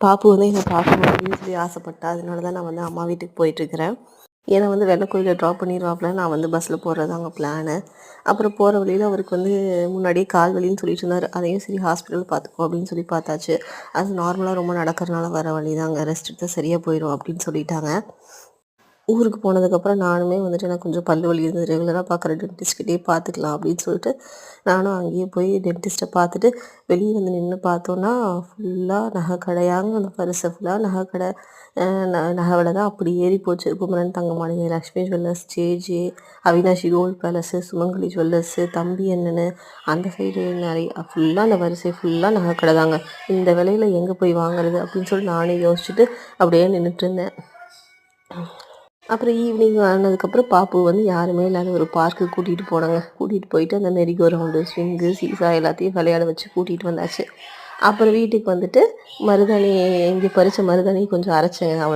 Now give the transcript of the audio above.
பாப்பு வந்து என்னை பார்க்கணும் அப்படின்னு சொல்லி ஆசைப்பட்டா. அதனால தான் நான் வந்து அம்மா வீட்டுக்கு போயிட்டுருக்கிறேன். ஏன்னா வந்து வெள்ளக்கோயிலில் ட்ராப் பண்ணிடுவாப்புல. நான் வந்து பஸ்ஸில் போகிறது அங்கே பிளானு. அப்புறம் போகிற வழியில் அவருக்கு வந்து முன்னாடியே கால் வலின்னு சொல்லிட்டு இருந்தார். அதையும் சரி ஹாஸ்பிட்டல் பார்த்துக்கோ அப்படின்னு சொல்லி பார்த்தாச்சு. அது நார்மலாக ரொம்ப நடக்கிறனால வர வலி தாங்க, ரெஸ்ட் எடுத்தால் சரியாக போயிடும் அப்படின்னு சொல்லிட்டாங்க. ஊருக்கு போனதுக்கப்புறம் நானுமே வந்துட்டு எனக்கு கொஞ்சம் பல்லு வலி இருந்தது. ரெகுலராக பார்க்குற டென்டிஸ்ட்கிட்டயே பார்த்துக்கலாம் அப்படின்னு சொல்லிட்டு நானும் அங்கேயே போய் டென்டிஸ்ட்டை பார்த்துட்டு வெளியே வந்து நின்று பார்த்தோன்னா ஃபுல்லாக நகை கடையாங்க. அந்த பரிசை ஃபுல்லாக நகை கடை. நகை விலை தான் அப்படி ஏறி போச்சு. Kumaran Thanga Maligai, Lakshmi jewellers, JJ, Avinashi gold palace, Sumangali jewellers, தம்பி அண்ணனு, அந்த சைடு நிறைய ஃபுல்லாக அந்த வரிசை ஃபுல்லாக நகை கடை தாங்க. இந்த விலையில எங்கே போய் வாங்குறது அப்படின்னு சொல்லி நானே யோசிச்சுட்டு அப்படியே நின்றுட்டு இருந்தேன். அப்புறம் ஈவினிங் ஆனதுக்கப்புறம் பாப்பு வந்து யாருமே இல்லாத ஒரு பார்க்குக்கு கூட்டிகிட்டு போனாங்க. கூட்டிகிட்டு போயிட்டு அந்த மெரிகோ ரவுண்டு, ஸ்விங்கு, சீசா எல்லாத்தையும் விளையாட வச்சு கூட்டிகிட்டு வந்தாச்சு. அப்புறம் வீட்டுக்கு வந்துட்டு மருதாணி, இங்கே பறித்த மருதாணி கொஞ்சம் அரைச்சேங்க.